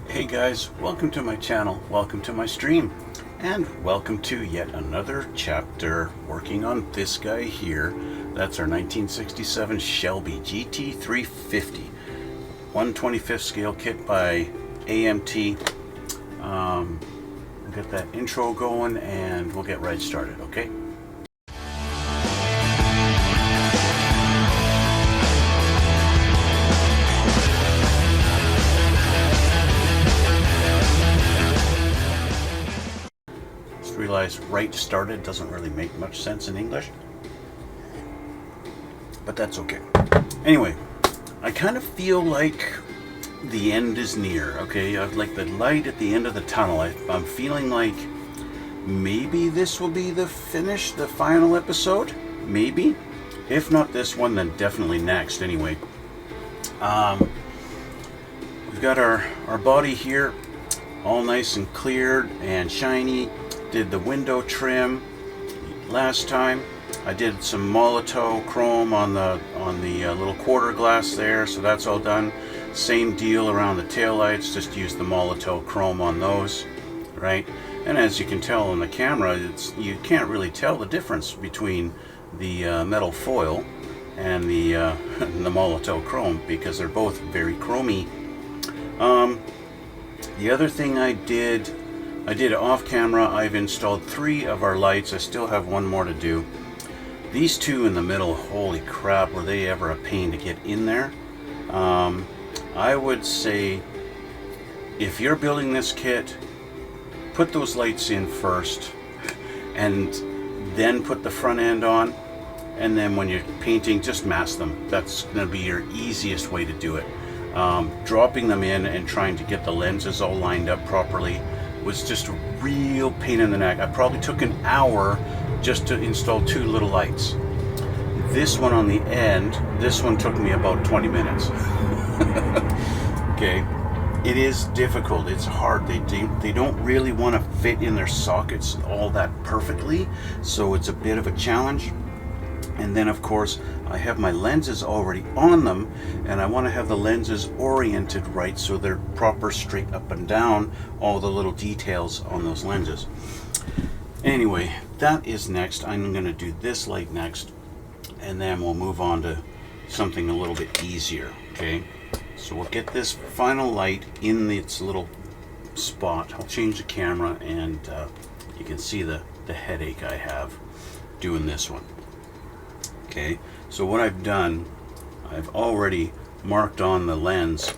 Hey guys, welcome to my channel, welcome to my stream, and welcome to yet another chapter working on this guy here. That's our 1967 Shelby GT350 1/25th scale kit by AMT. We'll get that intro going and we'll get right started, okay? Realize right started doesn't really make much sense in English, but that's okay. Anyway, I kind of feel like the end is near, okay? Like the light at the end of the tunnel. I'm feeling like maybe this will be the finish, the final episode, maybe. If not this one, then definitely next. Anyway, we've got our body here all nice and cleared and shiny. Did the window trim last time. I did some Molotov chrome on the little quarter glass there, so that's all done. Same deal around the taillights, just use the Molotov chrome on those, right? And as you can tell on the camera, you can't really tell the difference between the metal foil and the the Molotov chrome because they're both very chromy. The other thing I did off camera, I've installed 3 of our lights. I still have one more to do. These 2 in the middle, holy crap, were they ever a pain to get in there. I would say if you're building this kit, put those lights in first and then put the front end on, and then when you're painting, just mask them. That's going to be your easiest way to do it. Dropping them in and trying to get the lenses all lined up properly was just a real pain in the neck. I probably took an hour just to install 2 little lights. This one on the end, this one took me about 20 minutes. Okay, it is difficult, it's hard. They don't really want to fit in their sockets all that perfectly, so it's a bit of a challenge. And then of course I have my lenses already on them, and I want to have the lenses oriented right so they're proper straight up and down, all the little details on those lenses. Anyway, that is next. I'm going to do this light next, and then we'll move on to something a little bit easier. Okay, so we'll get this final light in its little spot. I'll change the camera and you can see the headache I have doing this one. Okay, so what I've done, I've already marked on the lens,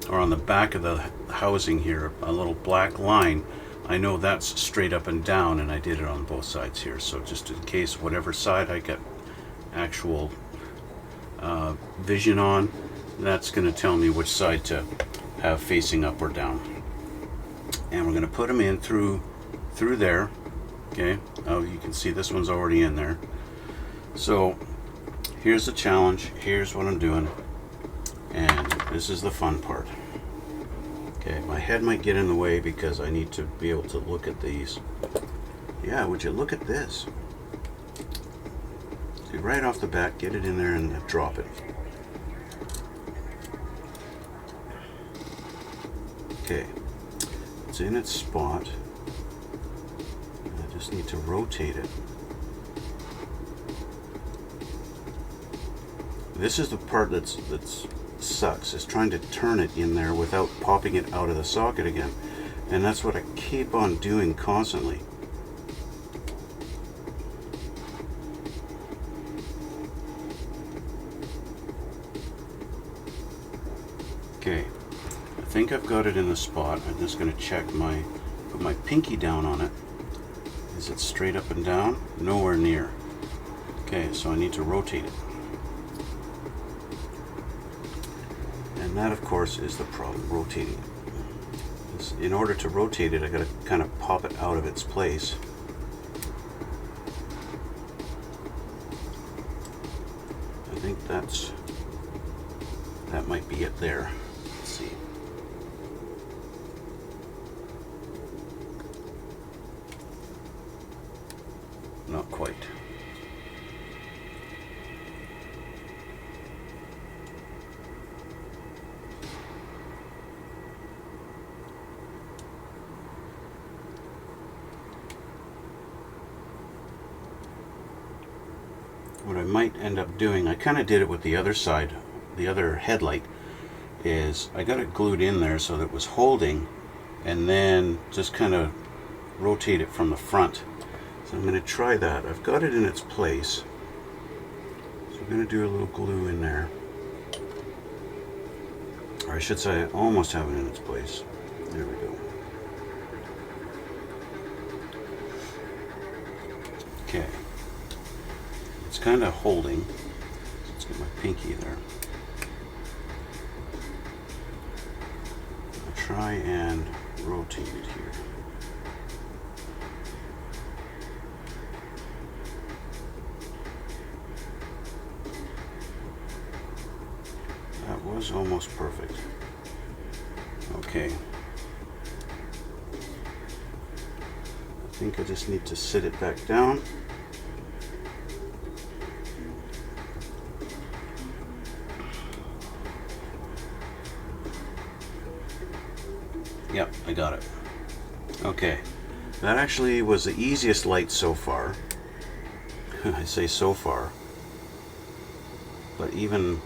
or on the back of the housing here, a little black line. I know that's straight up and down, and I did it on both sides here, so just in case whatever side I got actual vision on, that's going to tell me which side to have facing up or down. And we're going to put them in through there. Okay, oh, you can see this one's already in there. So here's the challenge, here's what I'm doing, and this is the fun part. Okay, my head might get in the way because I need to be able to look at these. Yeah, would you look at this? See, right off the bat, get it in there and drop it. Okay, it's in its spot. I just need to rotate it. This is the part that's sucks, is trying to turn it in there without popping it out of the socket again. And that's what I keep on doing constantly. Okay, I think I've got it in the spot. I'm just going to check put my pinky down on it. Is it straight up and down? Nowhere near. Okay, so I need to rotate it. And that, of course, is the problem, rotating it. In order to rotate it, I got to kind of pop it out of its place. I think that might be it there. Let's see. Not quite. I might end up doing, I kind of did it with the other side, the other headlight, is I got it glued in there so that it was holding, and then just kind of rotate it from the front. So I'm going to try that. I've got it in its place. So I'm going to do a little glue in there. Or I should say I almost have it in its place. There we go. Okay. It's kind of holding. Let's get my pinky there. I'll try and rotate it here. That was almost perfect. Okay. I think I just need to sit it back down. Yep, I got it. Okay. That actually was the easiest light so far. I say so far. But even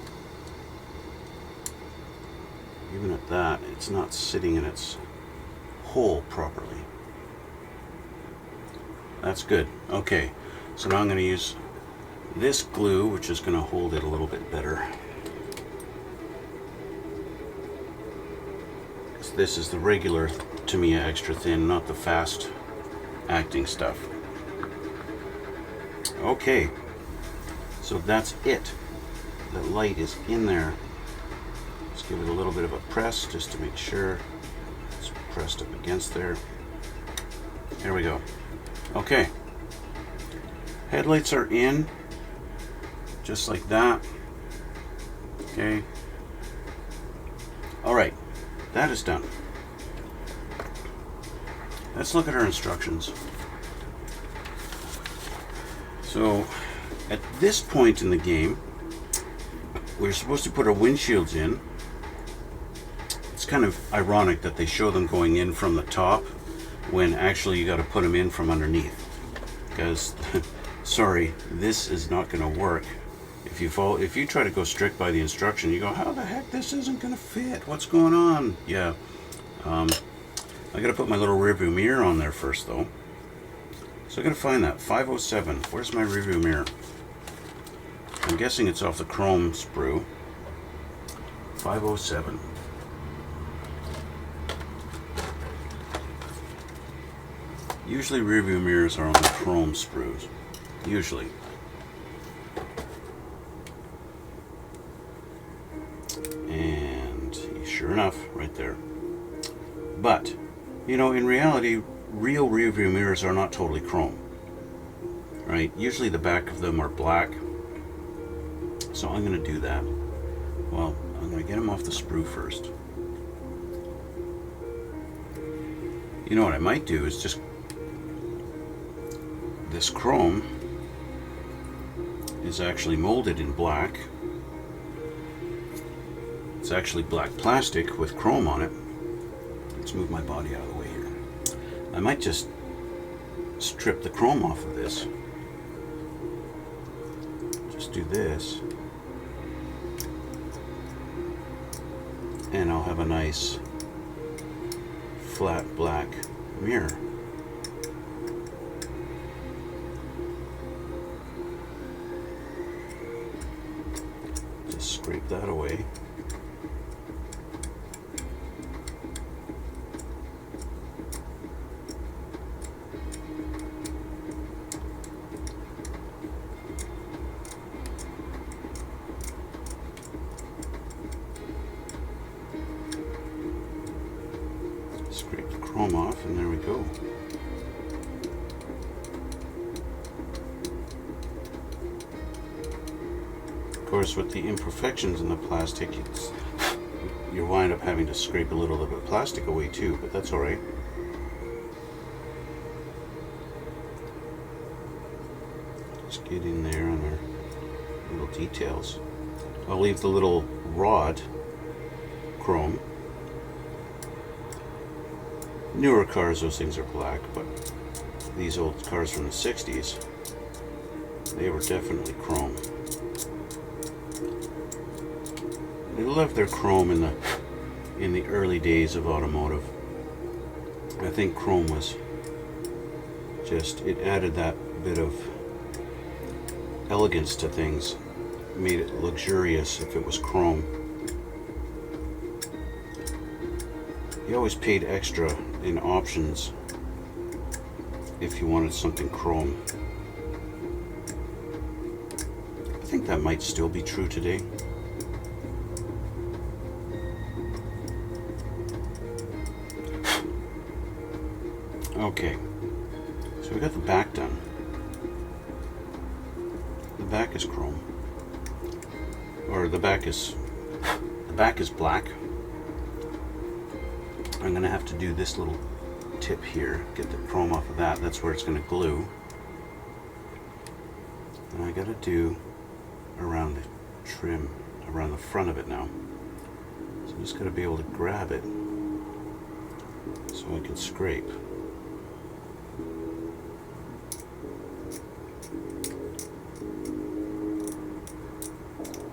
at that, it's not sitting in its hole properly. That's good. Okay, so now I'm going to use this glue, which is going to hold it a little bit better. This is the regular Tamiya extra thin, not the fast acting stuff. Okay, so that's it. The light is in there. Let's give it a little bit of a press just to make sure it's pressed up against there. Here we go. Okay, headlights are in, just like that. Okay, all right, that is done. Let's look at our instructions. So at this point in the game, we're supposed to put our windshields in. It's kind of ironic that they show them going in from the top when actually you got to put them in from underneath, because sorry, this is not going to work. If you try to go strict by the instruction, you go, how the heck, this isn't going to fit, what's going on? Yeah, I got to put my little rearview mirror on there first though. So I got to find that 507. Where's my rearview mirror? I'm guessing it's off the chrome sprue. 507. Usually rearview mirrors are on the chrome sprues. Usually. And sure enough, right there. But, you know, in reality, real rearview mirrors are not totally chrome. Right? Usually the back of them are black. So I'm going to do that. Well, I'm going to get them off the sprue first. You know what I might do is just... This chrome is actually molded in black. It's actually black plastic with chrome on it. Let's move my body out of the way here. I might just strip the chrome off of this. Just do this. And I'll have a nice flat black mirror. Just scrape that away. Scrape the chrome off, and there we go. Of course, with the imperfections in the plastic, you wind up having to scrape a little bit of plastic away too, but that's alright. Just get in there on our little details. I'll leave the little rod chrome. Newer cars, those things are black, but these old cars from the 60s, They were definitely chrome. They loved their chrome in the early days of automotive. I think chrome was just, it added that bit of elegance to things, made it luxurious if it was chrome. You always paid extra in options if you wanted something chrome. I think that might still be true today. Okay, so we got the back done. The back is chrome, or the back is black. I'm gonna have to do this little tip here, get the chrome off of that. That's where it's gonna glue. And I gotta do around the trim, around the front of it now. So I'm just gonna be able to grab it so I can scrape.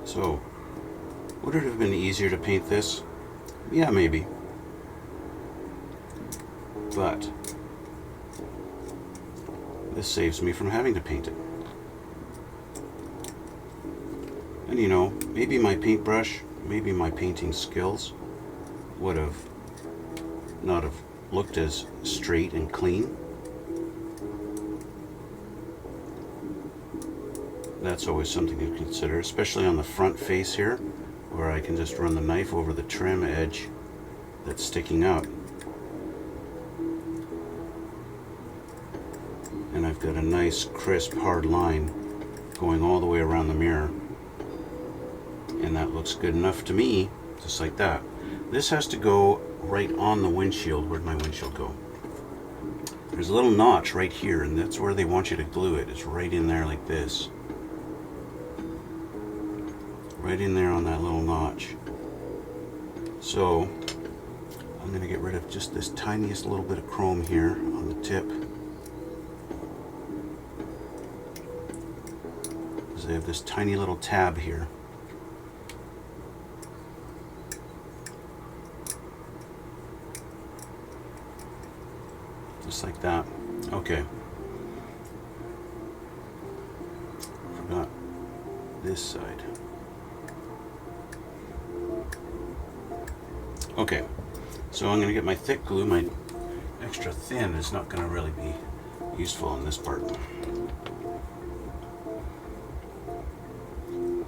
So, would it have been easier to paint this? Yeah, maybe. But this saves me from having to paint it. And you know, maybe my paintbrush, maybe my painting skills would have not have looked as straight and clean. That's always something to consider, especially on the front face here, where I can just run the knife over the trim edge that's sticking out. And I've got a nice crisp hard line going all the way around the mirror. And that looks good enough to me, just like that. This has to go right on the windshield. Where'd my windshield go? There's a little notch right here, and that's where they want you to glue it. It's right in there like this. Right in there on that little notch. So I'm going to get rid of just this tiniest little bit of chrome here on the tip, because I have this tiny little tab here. Just like that. Okay. Forgot this side. Okay, so I'm going to get my thick glue. My extra thin is not going to really be useful in this part. You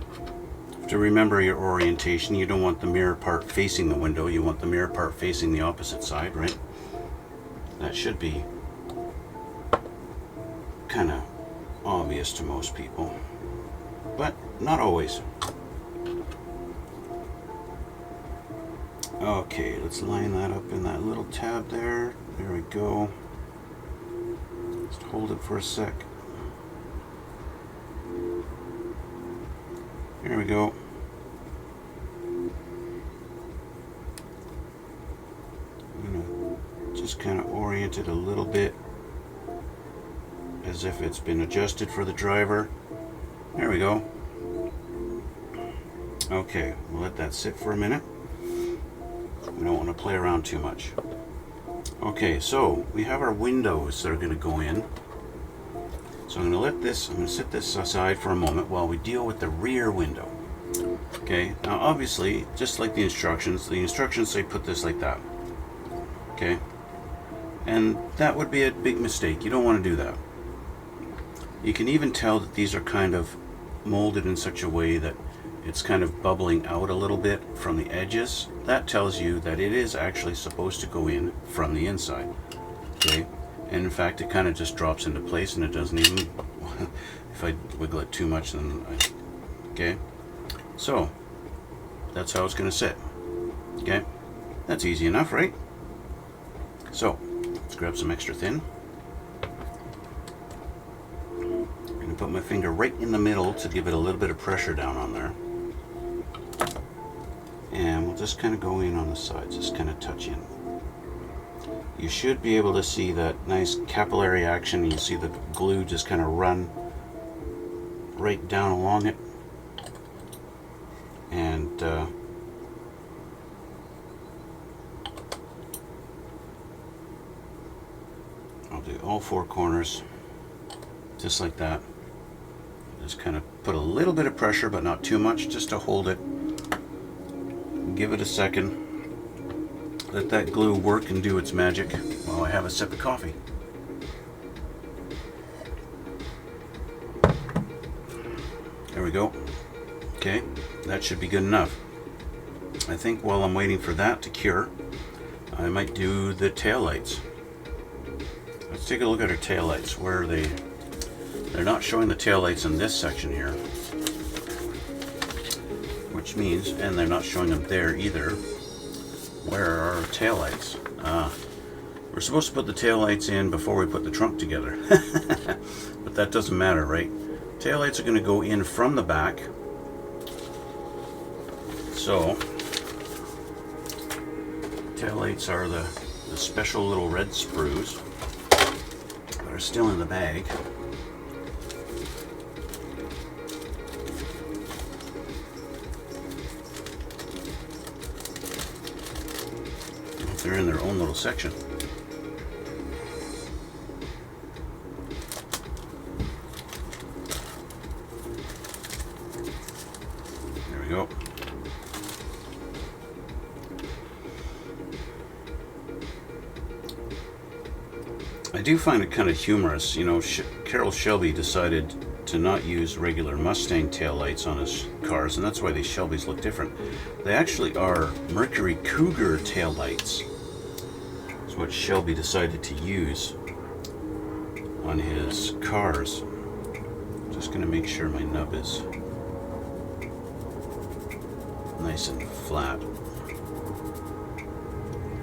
have to remember your orientation. You don't want the mirror part facing the window. You want the mirror part facing the opposite side, right? That should be kind of obvious to most people, but not always. Okay, let's line that up in that little tab there. There we go. Just hold it for a sec. There we go. I'm going to just kind of orient it a little bit as if it's been adjusted for the driver. There we go. Okay, we'll let that sit for a minute. We don't want to play around too much. Okay, so we have our windows that are going to go in. So I'm going to set this aside for a moment while we deal with the rear window. Okay, now obviously, just like the instructions say put this like that. Okay, and that would be a big mistake. You don't want to do that. You can even tell that these are kind of molded in such a way that it's kind of bubbling out a little bit from the edges. That tells you that it is actually supposed to go in from the inside. Okay, and in fact it kind of just drops into place, and it doesn't even if I wiggle it too much, then okay, so that's how it's going to sit. Okay, that's easy enough, right? So let's grab some extra thin. I'm going to put my finger right in the middle to give it a little bit of pressure down on there. And we'll just kind of go in on the sides, just kind of touch in. You should be able to see that nice capillary action. You see the glue just kind of run right down along it, and I'll do all four corners just like that. Just kind of put a little bit of pressure, but not too much, just to hold it. Give it a second. Let that glue work and do its magic while I have a sip of coffee. There we go. Okay, that should be good enough. I think while I'm waiting for that to cure, I might do the taillights. Let's take a look at our taillights. Where are they? They're not showing the taillights in this section here, which means, and they're not showing them there either. Where are our taillights? We're supposed to put the taillights in before we put the trunk together. But that doesn't matter, right? Taillights are going to go in from the back. So, taillights are the special little red sprues that are still in the bag. They're in their own little section. There we go. I do find it kind of humorous, you know, Carroll Shelby decided to not use regular Mustang taillights on his cars, and that's why these Shelbys look different. They actually are Mercury Cougar taillights. What Shelby decided to use on his cars. Just going to make sure my nub is nice and flat.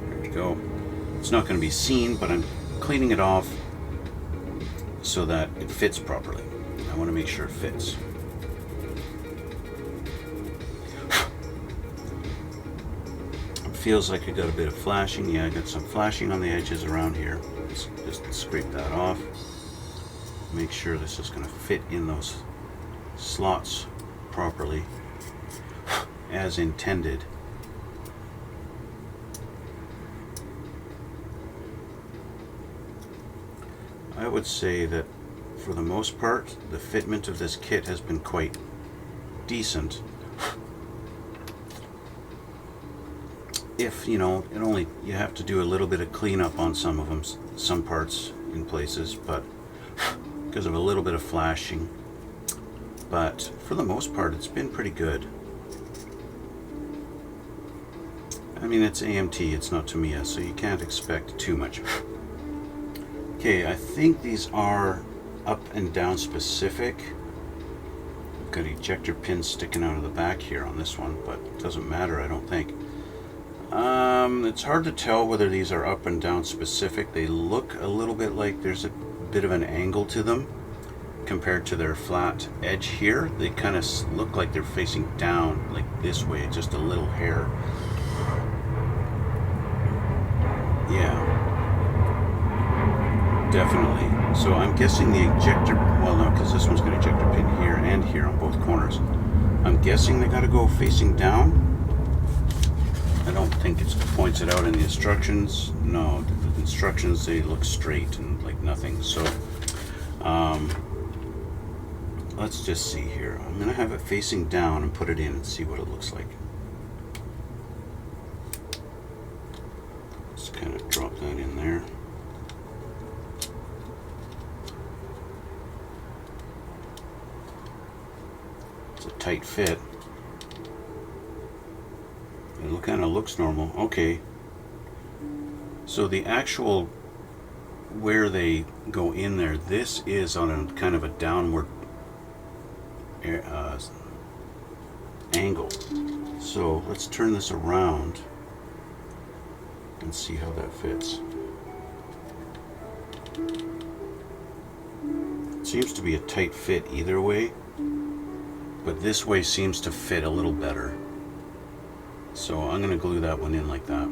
There we go. It's not going to be seen, but I'm cleaning it off so that it fits properly. I want to make sure it fits. Feels like I got a bit of flashing. Yeah, I got some flashing on the edges around here. Let's just scrape that off. Make sure this is going to fit in those slots properly as intended. I would say that for the most part, the fitment of this kit has been quite decent. If, you know, you have to do a little bit of cleanup on some of them, some parts in places, but because of a little bit of flashing. But for the most part, it's been pretty good. I mean, it's AMT, it's not Tamiya, so you can't expect too much. Okay, I think these are up and down specific. I've got ejector pins sticking out of the back here on this one, but it doesn't matter, I don't think. It's hard to tell whether these are up and down specific. They look a little bit like there's a bit of an angle to them compared to their flat edge here. They kind of look like they're facing down like this way, just a little hair. Yeah, definitely. So I'm guessing the ejector, well no, because this one's got an ejector pin here and here on both corners. I'm guessing they got to go facing down. I don't think it points it out in the instructions. No, the instructions, they look straight and like nothing. So let's just see here. I'm going to have it facing down and put it in and see what it looks like. Just kind of drop that in there. It's a tight fit. It kind of looks normal. Okay. So the actual where they go in there, this is on a kind of a downward angle. So let's turn this around and see how that fits. It seems to be a tight fit either way, but this way seems to fit a little better. So I'm going to glue that one in like that.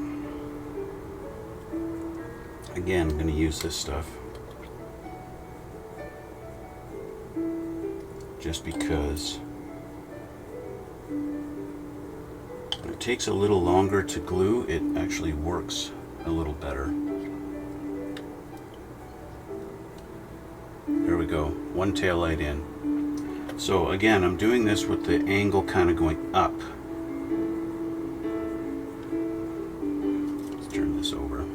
Again, I'm going to use this stuff. just because when it takes a little longer to glue, it actually works a little better. There we go, one tail light in. So again, I'm doing this with the angle kind of going up. Let's turn this over.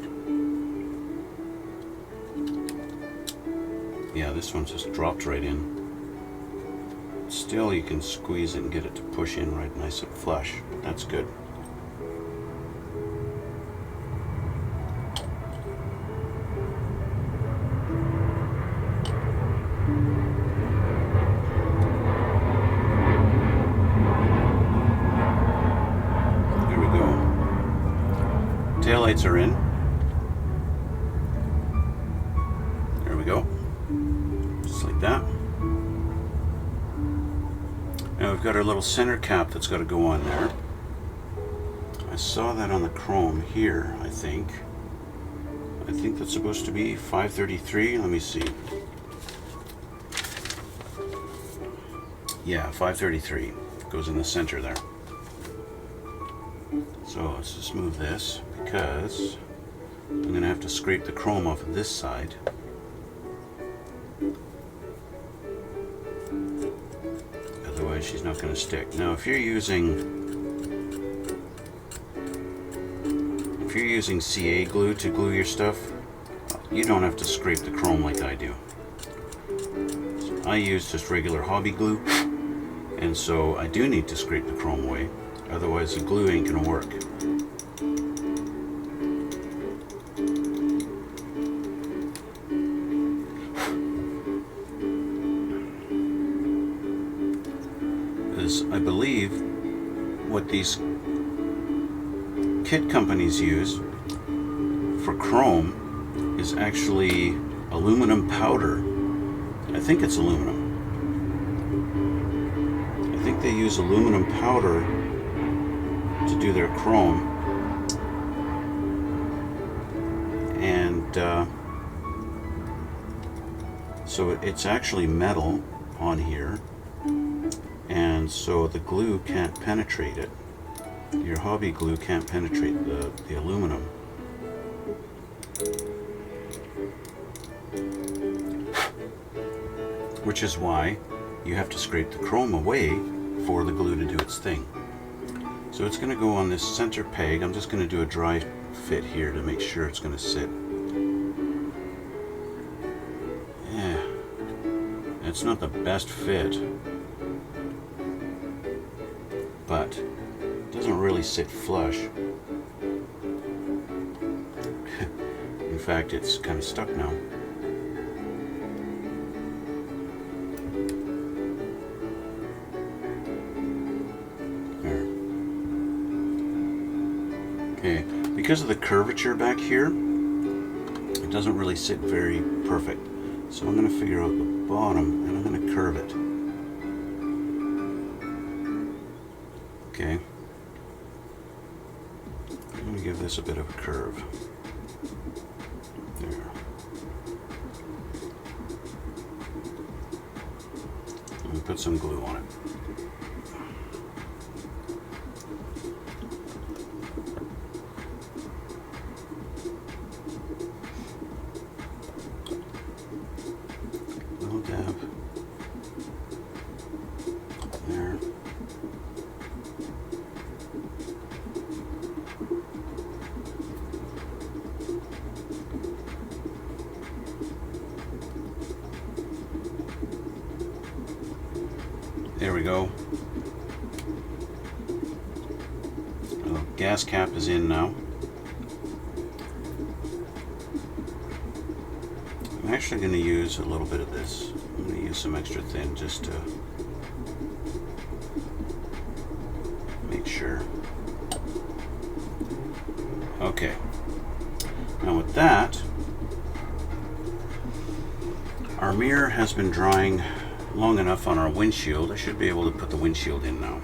Yeah, this one's just dropped right in. Still, you can squeeze it and get it to push in right nice and flush. That's good. There we go. Taillights are in. There we go. Just like that. Now we've got our little center cap that's got to go on there. I saw that on the chrome here, I think. I think that's supposed to be 533. Let me see. Yeah, 533. Goes in the center there. So let's just move this because I'm going to have to scrape the chrome off of this side. Otherwise she's not going to stick. Now if you're using CA glue to glue your stuff, you don't have to scrape the chrome like I do. So I use just regular hobby glue, and so I do need to scrape the chrome away, otherwise the glue ain't going to work. I believe what these kit companies use for chrome is actually aluminum powder. I think it's aluminum. I think they use aluminum powder to do their chrome, and so it's actually metal on here, and so the glue can't penetrate it. Your hobby glue can't penetrate the aluminum. Which is why you have to scrape the chrome away for the glue to do its thing. So it's going to go on this center peg. I'm just going to do a dry fit here to make sure it's going to sit. Yeah, it's not the best fit, but it doesn't really sit flush. In fact, it's kind of stuck now. There. Okay, because of the curvature back here, it doesn't really sit very perfect. So I'm going to figure out the bottom and I'm going to curve it. Okay. I'm going to give this a bit of a curve. There. Let me put some glue on it. Little dab. There. There we go. The gas cap is in now. I'm actually going to use a little bit of this. I'm going to use some extra thin just to make sure. Okay. Now with that, our mirror has been drying long enough on our windshield. I should be able to put the windshield in now.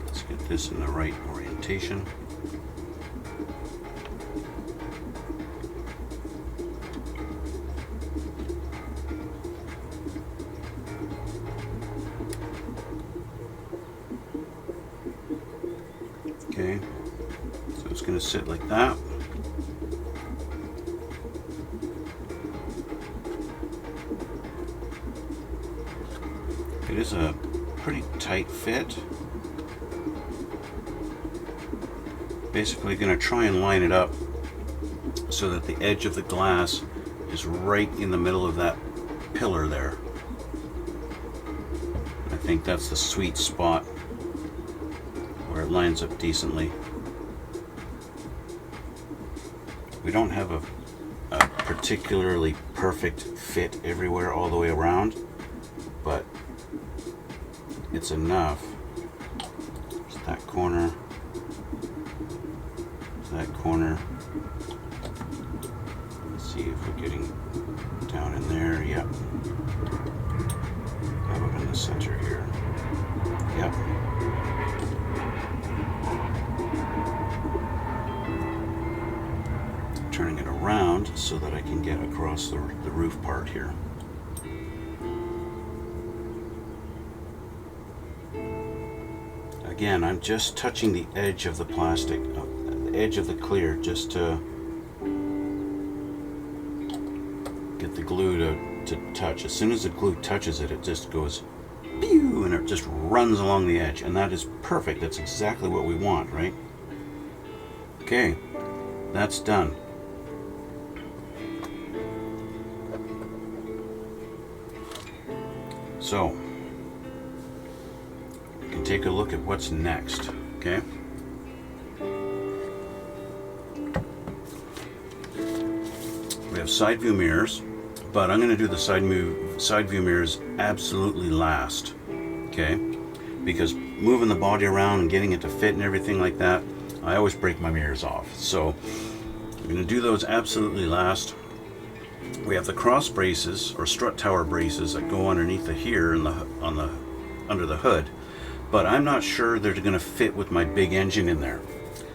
Let's get this in the right orientation. Okay, so it's going to sit like that. It is a pretty tight fit. Basically going to try and line it up so that the edge of the glass is right in the middle of that pillar there. I think that's the sweet spot where it lines up decently. We don't have a particularly perfect fit everywhere all the way around, but it's enough. There's that corner, that corner. Let's see if we're getting down in there. Yep. How about in the center here? Yep. Turning it around so that I can get across the roof part here. Again, I'm just touching the edge of the plastic, the edge of the clear, just to get the glue to touch. As soon as the glue touches it, it just goes pew, and it just runs along the edge, and that is perfect. That's exactly what we want, right? Okay, that's done. So, we can take a look at what's next, okay? We have side view mirrors, but I'm going to do the side view mirrors absolutely last, okay? Because moving the body around and getting it to fit and everything like that, I always break my mirrors off. So, I'm going to do those absolutely last. We have the cross braces or strut tower braces that go underneath the here and under the hood, but I'm not sure they're going to fit with my big engine in there,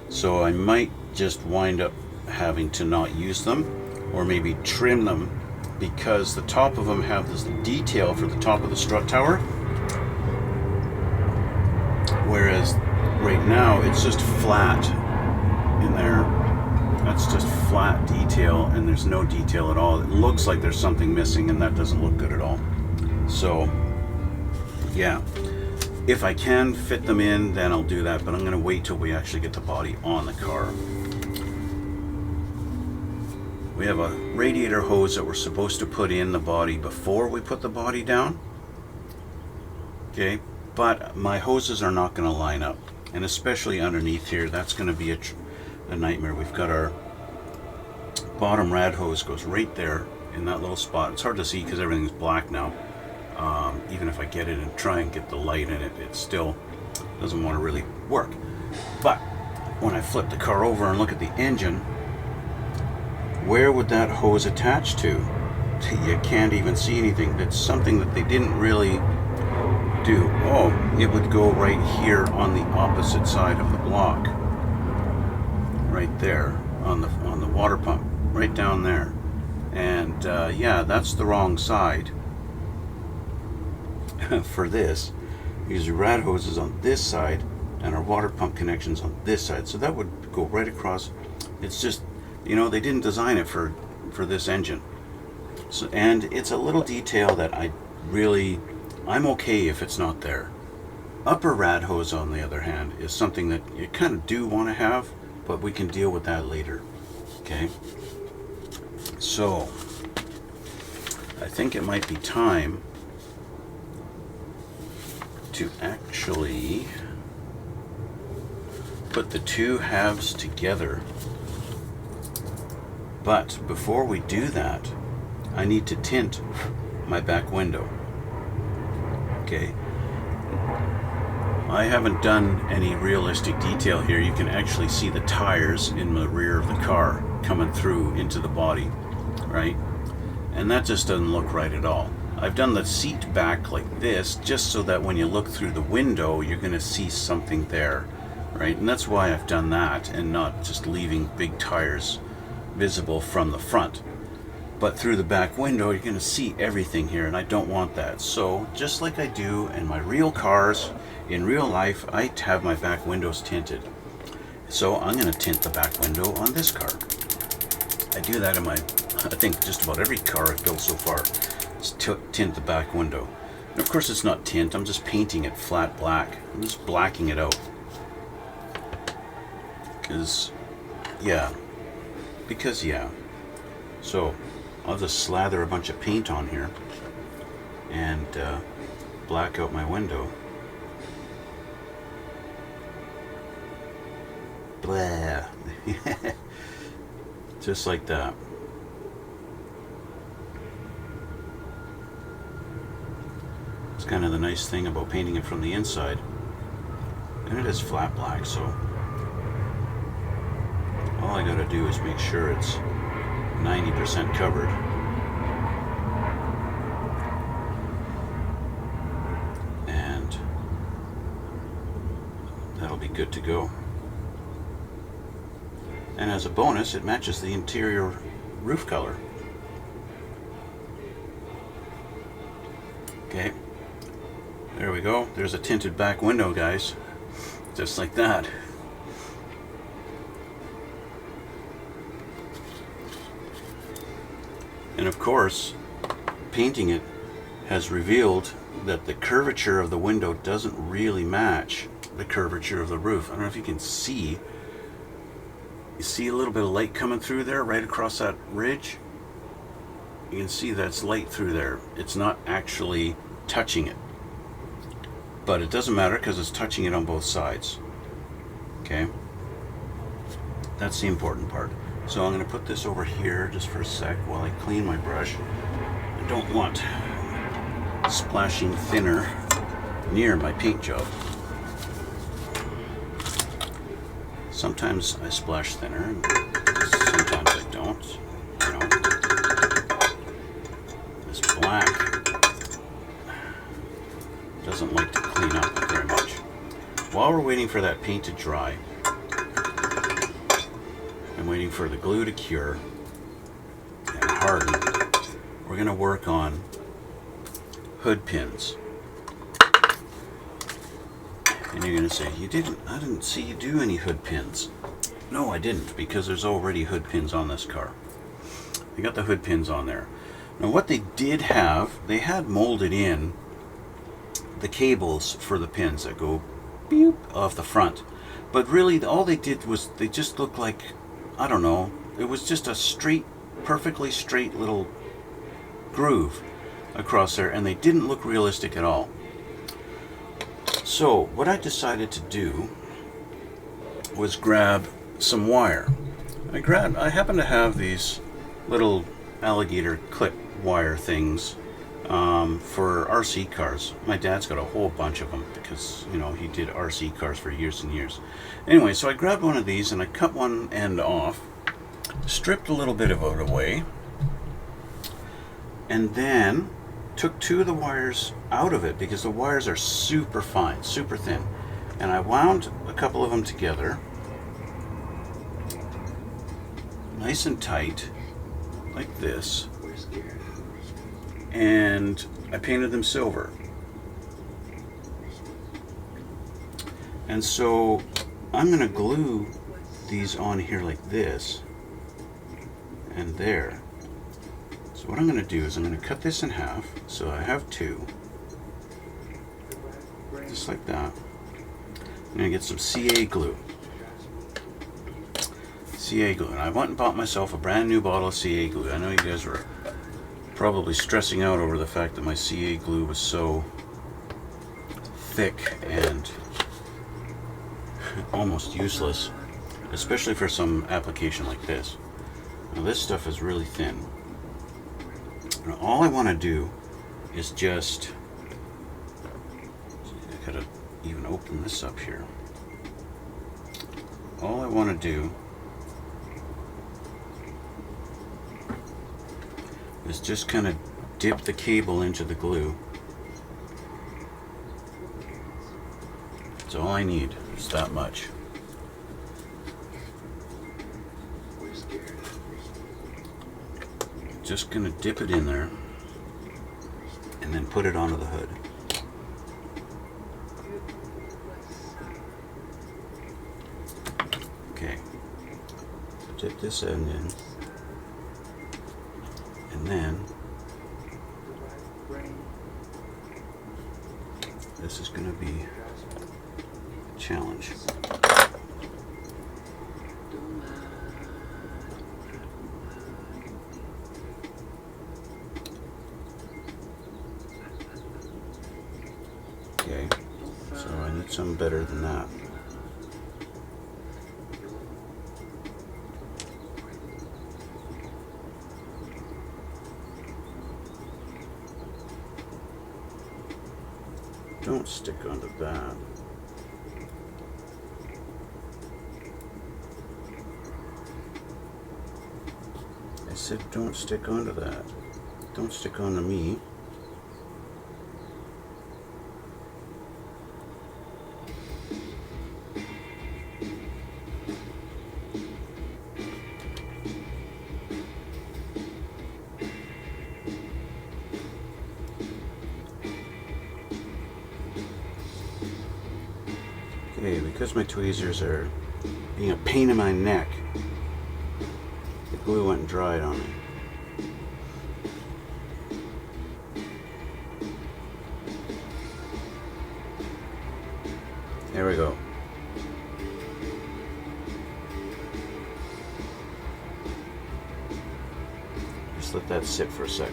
so I might just wind up having to not use them, or maybe trim them, because the top of them have this detail for the top of the strut tower, whereas right now it's just flat in there. That's just flat detail, and there's no detail at all. It looks like there's something missing, and that doesn't look good at all. So, yeah. If I can fit them in, then I'll do that, but I'm going to wait till we actually get the body on the car. We have a radiator hose that we're supposed to put in the body before we put the body down. Okay, but my hoses are not going to line up, and especially underneath here, that's going to be a nightmare. We've got our bottom rad hose goes right there in that little spot. It's hard to see because everything's black now. Even if I get it and try and get the light in it, it still doesn't want to really work. But when I flip the car over and look at the engine, where would that hose attach to? You can't even see anything. That's something that they didn't really do. Oh, it would go right here on the opposite side of the block. Right there on the water pump, right down there. And yeah, that's the wrong side for this, because your rad hose is on this side and our water pump connections on this side, so that would go right across. It's just, you know, they didn't design it for this engine. So, and it's a little detail that I'm okay if it's not there. Upper rad hose, on the other hand, is something that you kind of do want to have, but we can deal with that later. Okay, so I think it might be time to actually put the two halves together. But before we do that, I need to tint my back window. Okay, I haven't done any realistic detail here. You can actually see the tires in the rear of the car coming through into the body, right? And that just doesn't look right at all. I've done the seat back like this just so that when you look through the window, you're going to see something there, right? And that's why I've done that and not just leaving big tires visible from the front. But through the back window, you're going to see everything here, and I don't want that. So just like I do in my real cars, in real life, I have my back windows tinted. So I'm going to tint the back window on this car. I do that in my, I think just about every car I've built so far, is tint the back window. And of course it's not tint, I'm just painting it flat black. I'm just blacking it out. Because yeah. So I'll just slather a bunch of paint on here and black out my window. Blah. Just like that. It's kind of the nice thing about painting it from the inside. And it is flat black, so all I gotta do is make sure it's 90% covered. And that'll be good to go. And as a bonus, it matches the interior roof color. Okay, there we go. There's a tinted back window, guys. Just like that. And of course, painting it has revealed that the curvature of the window doesn't really match the curvature of the roof. I don't know if you can see. You see a little bit of light coming through there right across that ridge? You can see that's light through there. It's not actually touching it. But it doesn't matter because it's touching it on both sides. Okay? That's the important part. So I'm going to put this over here just for a sec while I clean my brush. I don't want splashing thinner near my paint job. Sometimes I splash thinner, sometimes I don't. You know, this black doesn't like to clean up very much. While we're waiting for that paint to dry, I'm waiting for the glue to cure and harden. We're going to work on hood pins. And you're going to say, I didn't see you do any hood pins. No, I didn't, because there's already hood pins on this car. They got the hood pins on there. Now what they did have, they had molded in the cables for the pins that go beep off the front. But really all they did was, they just looked like, I don't know, it was just a straight, perfectly straight little groove across there, and they didn't look realistic at all. So what I decided to do was grab some wire. I happen to have these little alligator clip wire things for RC cars. My dad's got a whole bunch of them because, you know, he did RC cars for years and years. Anyway, so I grabbed one of these and I cut one end off, stripped a little bit of it away, and then took two of the wires out of it because the wires are super fine, super thin. And I wound a couple of them together, nice and tight, like this. And I painted them silver. And so I'm going to glue these on here like this and there. So what I'm going to do is I'm going to cut this in half, so I have two, just like that. I'm going to get some CA glue. CA glue, and I went and bought myself a brand new bottle of CA glue. I know you guys were probably stressing out over the fact that my CA glue was so thick and almost useless, especially for some application like this. Now this stuff is really thin. Now all I want to do is just, I gotta even open this up here. All I want to do is just kind of dip the cable into the glue. That's all I need, is that much. Just gonna dip it in there and then put it onto the hood. Okay, so dip this end in, and then this is going to be a challenge. Okay, so I need something better than that. Don't stick onto that. I said don't stick onto that. Don't stick onto me. Okay, because my tweezers are being a pain in my neck, the glue went and dried on me. There we go. Just let that sit for a sec.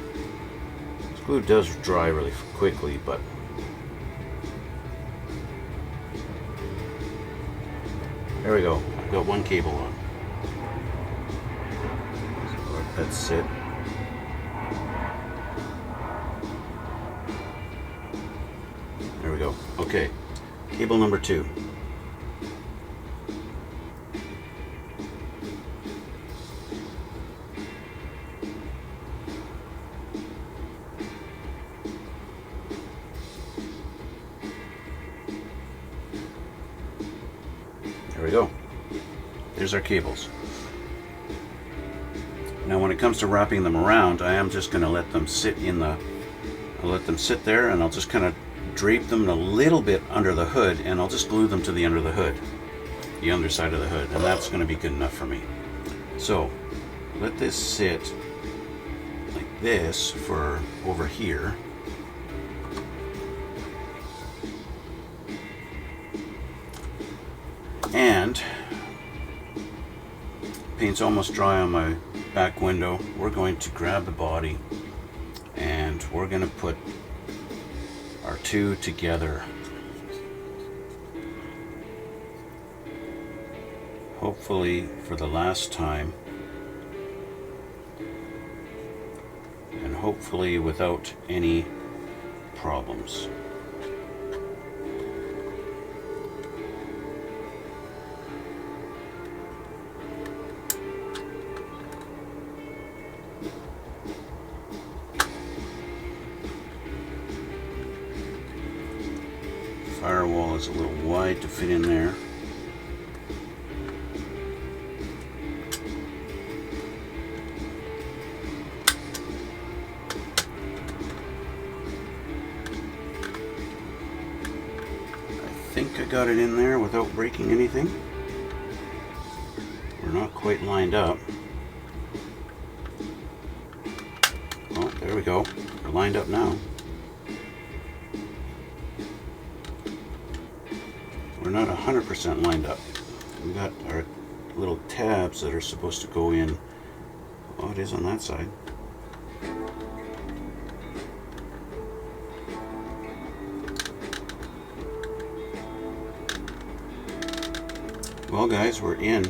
This glue does dry really quickly, but there we go. I've got one cable on. So let that sit. There we go. Okay. Cable number 2. There we go. There's our cables. Now when it comes to wrapping them around, I am just going to let them sit I'll let them sit there, and I'll just kind of drape them a little bit under the hood, and I'll just glue them to the under the hood, the underside of the hood, and that's going to be good enough for me. So let this sit like this for over here. And paint's almost dry on my back window. We're going to grab the body and we're going to put our two together. Hopefully for the last time, and hopefully without any problems. Firewall is a little wide to fit in there. I think I got it in there without breaking anything. We're not quite lined up. Oh, there we go. We're lined up now. We're not 100% lined up. We got our little tabs that are supposed to go in. Oh, it is on that side. Well, guys, we're in.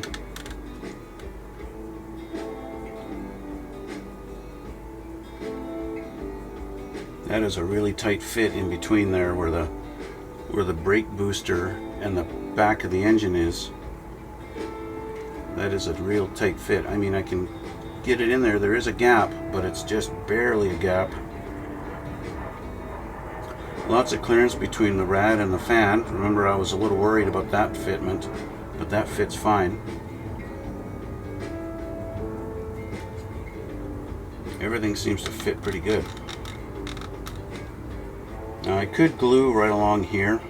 That is a really tight fit in between there where the brake booster and the back of the engine is. That is a real tight fit. I mean, I can get it in there. There is a gap, but it's just barely a gap. Lots of clearance between the rad and the fan. Remember, I was a little worried about that fitment, but that fits fine. Everything seems to fit pretty good. Now I could glue right along here.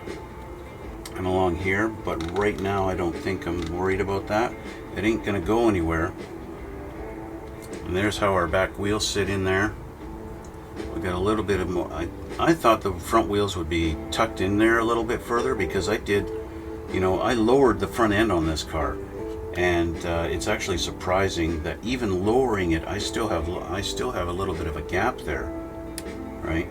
walking along here, but right now I don't think I'm worried about that. It ain't gonna go anywhere. And there's how our back wheels sit in there. We got a little bit of more. I thought the front wheels would be tucked in there a little bit further, because I did, you know, I lowered the front end on this car, and it's actually surprising that even lowering it, I still have a little bit of a gap there, right?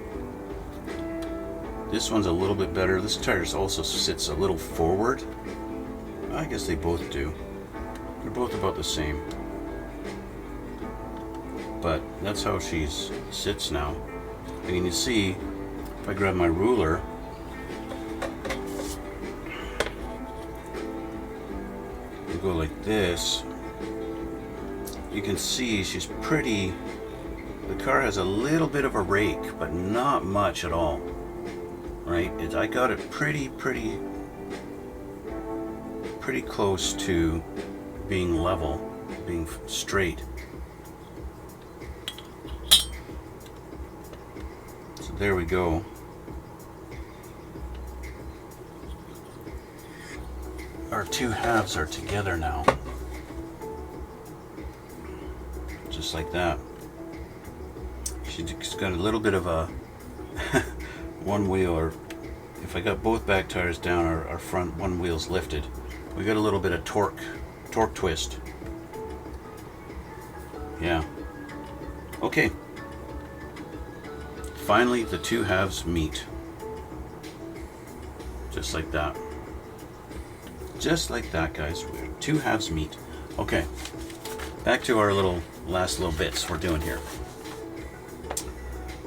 This one's a little bit better. This tire also sits a little forward. I guess they both do. They're both about the same. But that's how she sits now. And you can see, if I grab my ruler, and go like this, you can see she's pretty. The car has a little bit of a rake, but not much at all. Right? I got it pretty close to being level, being straight. So there we go. Our two halves are together now. Just like that. She's got a little bit of a one wheel, or if I got both back tires down, our front one wheel's lifted. We got a little bit of torque twist. Yeah. Okay. Finally, the two halves meet. Just like that. Just like that, guys. Two halves meet. Okay. Back to our last little bits we're doing here.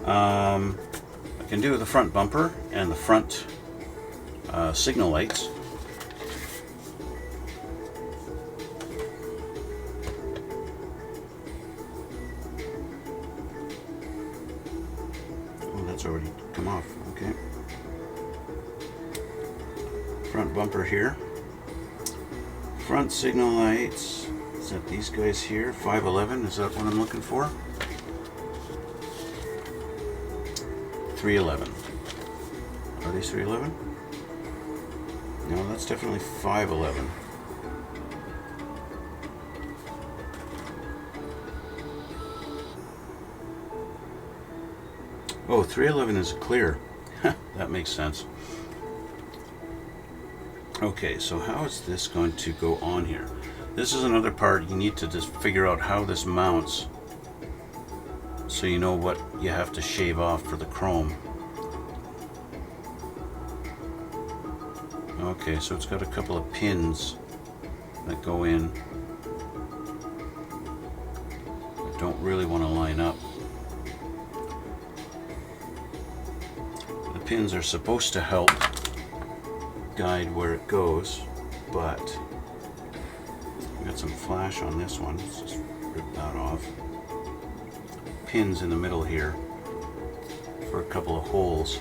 I can do the front bumper and the front signal lights. Oh, that's already come off. Okay. Front bumper here. Front signal lights. Is that these guys here? 511, is that what I'm looking for? 311. Are these 311? No, that's definitely 511. Oh, 311 is clear. That makes sense. Okay, so how is this going to go on here? This is another part you need to just figure out how this mounts, so you know what you have to shave off for the chrome. Okay, so it's got a couple of pins that go in. I don't really want to line up. The pins are supposed to help guide where it goes, but we got some flash on this one. Let's just rip that off. Pins in the middle here for a couple of holes.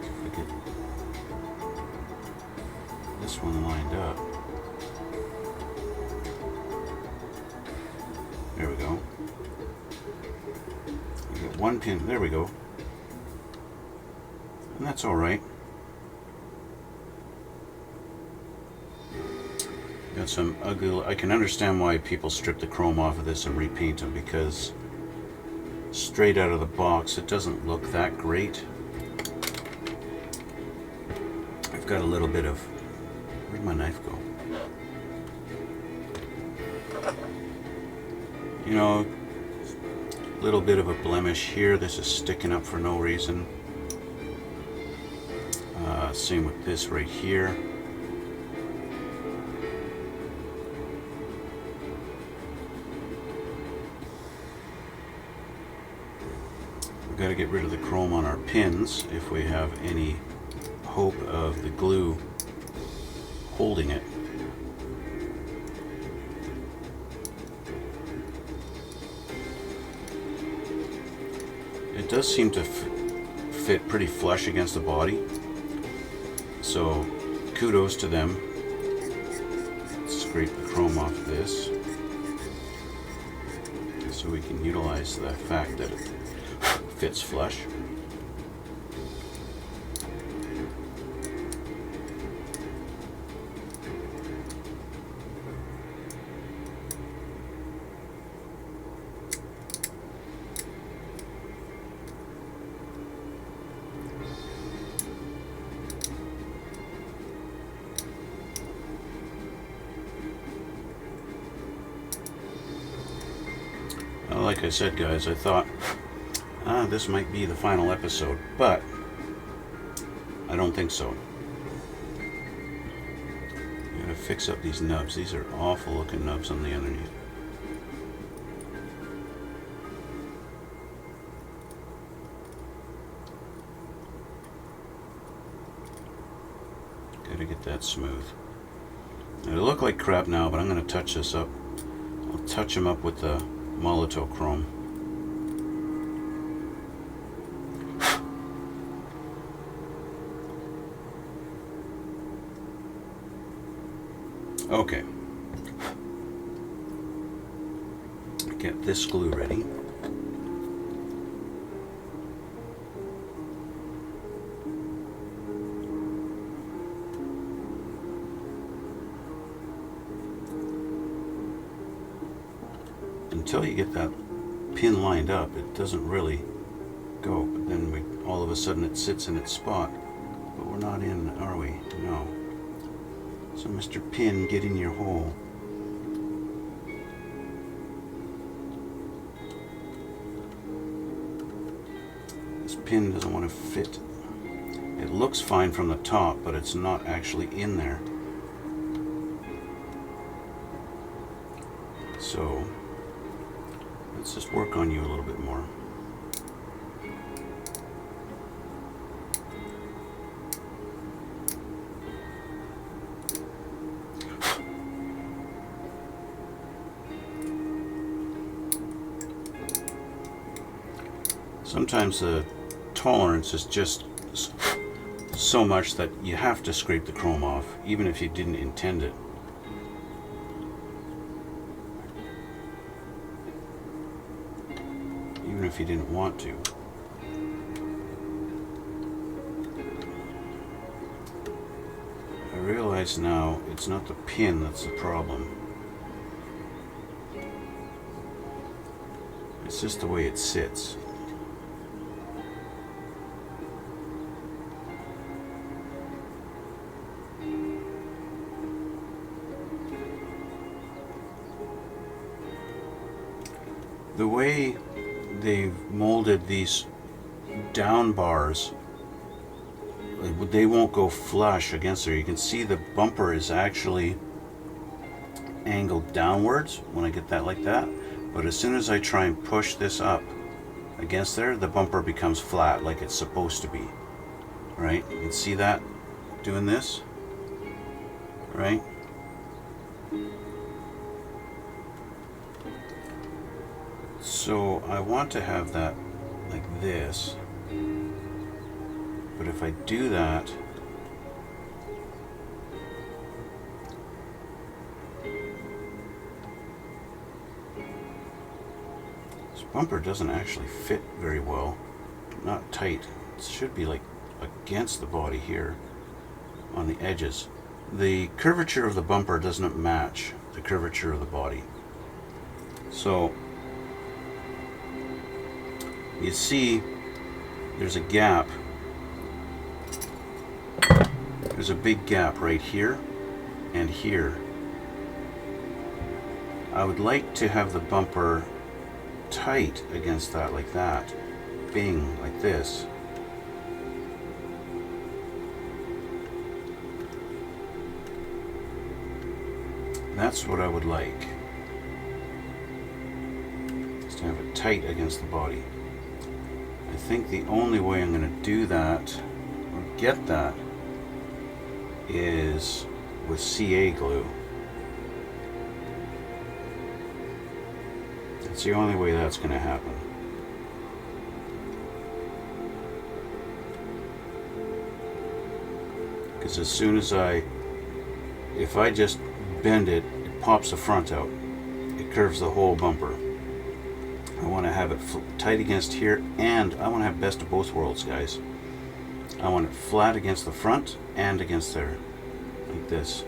If I get this one lined up. There we go. We got one pin. There we go. And that's all right. Got some ugly. I can understand why people strip the chrome off of this and repaint them, because straight out of the box it doesn't look that great. I've got a little bit of. Where'd my knife go? You know, a little bit of a blemish here. This is sticking up for no reason. Same with this right here. We've got to get rid of the chrome on our pins if we have any hope of the glue holding it. It does seem to fit pretty flush against the body. So kudos to them. Let's scrape the chrome off of this so we can utilize the fact that it fits flush. like I said, guys, I thought this might be the final episode, but I don't think so. I'm gonna fix up these nubs. These are awful looking nubs on the underneath. Gotta get that smooth. They look like crap now, but I'm gonna touch this up. I'll touch them up with the Molotov chrome. Okay. Get this glue ready. Until you get that pin lined up, it doesn't really go. But then all of a sudden it sits in its spot. But we're not in, are we? No. So Mr. Pin, get in your hole. This pin doesn't want to fit. It looks fine from the top, but it's not actually in there. So let's just work on you a little bit more. Sometimes the tolerance is just so much that you have to scrape the chrome off, even if you didn't intend it. Even if you didn't want to. I realize now it's not the pin that's the problem. It's just the way it sits. The way they've molded these down bars, they won't go flush against there. You can see the bumper is actually angled downwards when I get that like that, but as soon as I try and push this up against there, the bumper becomes flat like it's supposed to be. Right? You can see that doing this, right? So I want to have that like this, but if I do that, this bumper doesn't actually fit very well, not tight. It should be like against the body here on the edges. The curvature of the bumper doesn't match the curvature of the body. So you see there's a gap. There's a big gap right here and here. I would like to have the bumper tight against that like that. Bing, like this. That's what I would like. Just to have it tight against the body. I think the only way I'm going to do that, or get that, is with CA glue. It's the only way that's going to happen. Because as soon as if I just bend it, it pops the front out. It curves the whole bumper. I want to have it tight against here, and I want to have best of both worlds, guys. I want it flat against the front and against there, like this.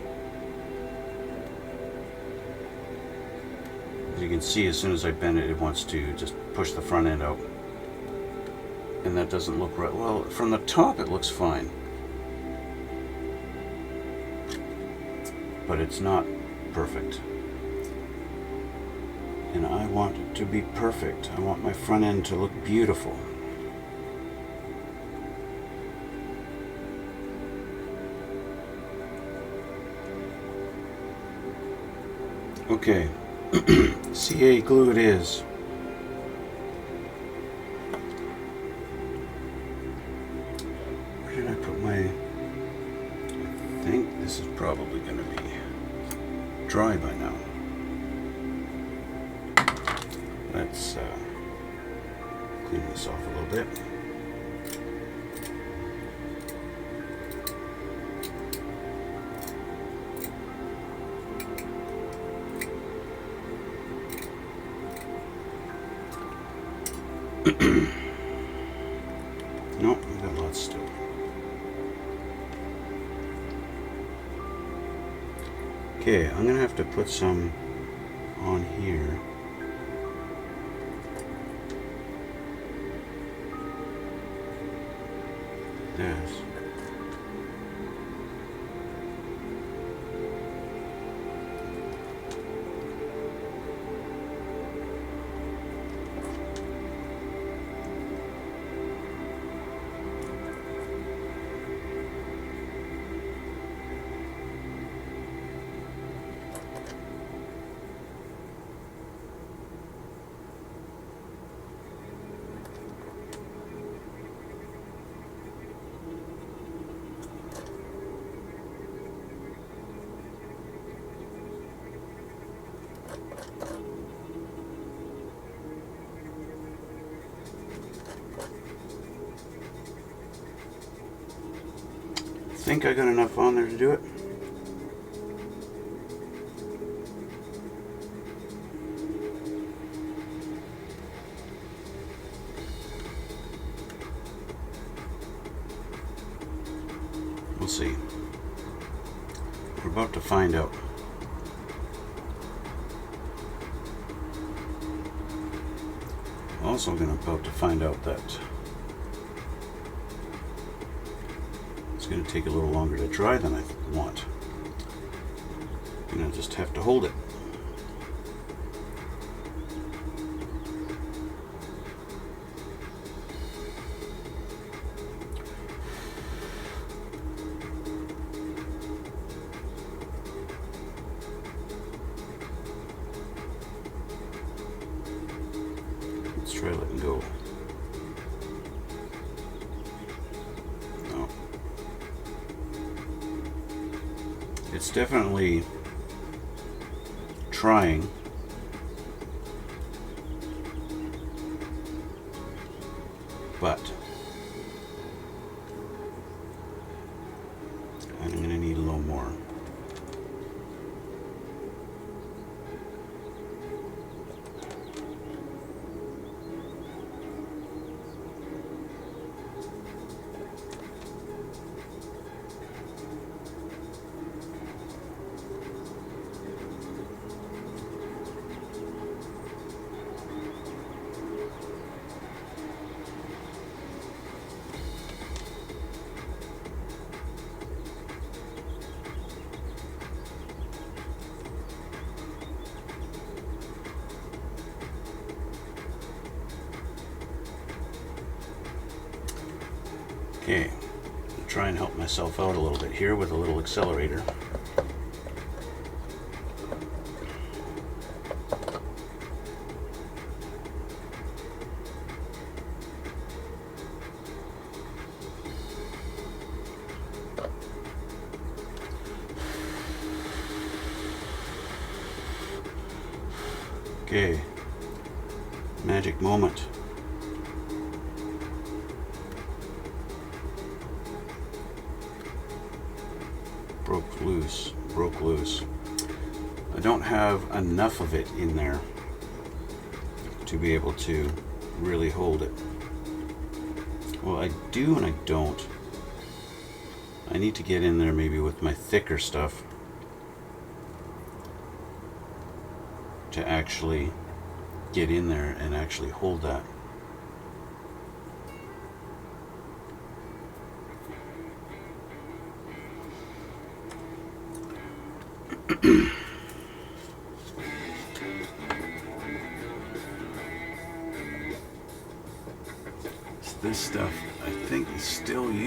As you can see, as soon as I bend it, it wants to just push the front end out. And that doesn't look right. Well, from the top it looks fine. But it's not perfect. And I want it to be perfect. I want my front end to look beautiful. Okay, CA glue it is. Where did I put my... I think this is probably going to be dry by now. Let's clean this off a little bit. Nope, we got lots still. Okay, I'm gonna have to put some on here. This. I think I got enough on there to do it. We'll see. We're about to find out. Also about to find out that it's going to take a little longer to dry than I want. I'm going to just have to hold it. Let's try letting go. No. It's definitely trying. But I'm going to need a little more. Okay, I'll try and help myself out a little bit here with a little accelerator. Okay, magic moment. Broke loose. I don't have enough of it in there to be able to really hold it. Well, I do and I don't. I need to get in there maybe with my thicker stuff to actually get in there and actually hold that.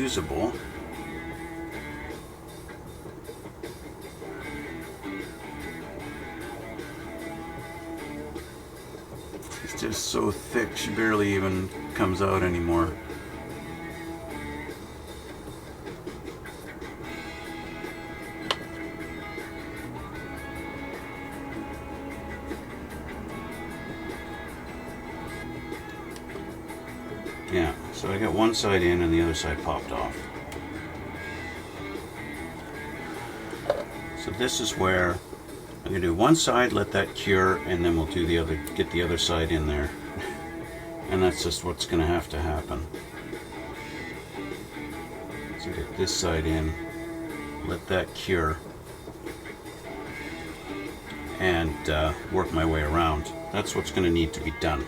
usable. It's just so thick, she barely even comes out anymore. Yeah, so I got one side in and the other side popped off. So this is where I'm gonna do one side, let that cure, and then we'll do the other, get the other side in there. And that's just what's gonna have to happen. So get this side in, let that cure, and work my way around. That's what's gonna need to be done.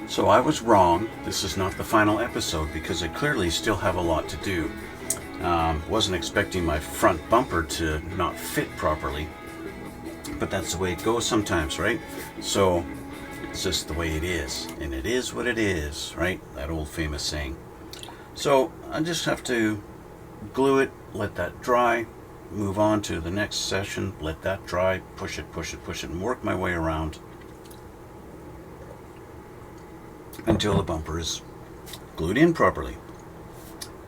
So I was wrong. This is not the final episode because I clearly still have a lot to do. Wasn't expecting my front bumper to not fit properly, but that's the way it goes sometimes, right? So it's just the way it is, and it is what it is, right? That old famous saying. So I just have to glue it, let that dry, move on to the next session, let that dry, push it, and work my way around until the bumper is glued in properly.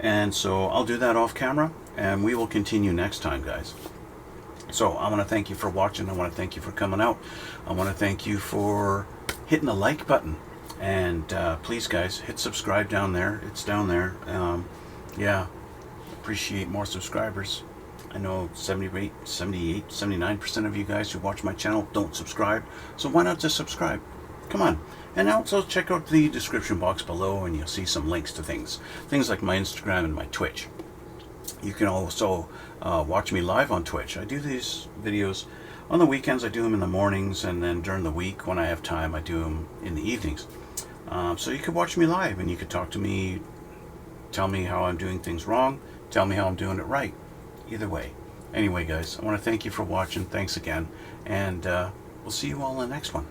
And so I'll do that off camera, and we will continue next time, guys. So I want to thank you for watching. I want to thank you for coming out. I want to thank you for hitting the like button, and please guys, hit subscribe down there. It's down there. Yeah, appreciate more subscribers. I know 78, 79% of you guys who watch my channel don't subscribe, so why not just subscribe? Come on. And also check out the description box below, and you'll see some links to things like my Instagram and my Twitch. You can also watch me live on Twitch. I do these videos on the weekends. I do them in the mornings, and then during the week when I have time I do them in the evenings. So you could watch me live, and you could talk to me, tell me how I'm doing things wrong, tell me how I'm doing it right. Either way. Anyway guys, I want to thank you for watching. Thanks again, and we'll see you all in the next one.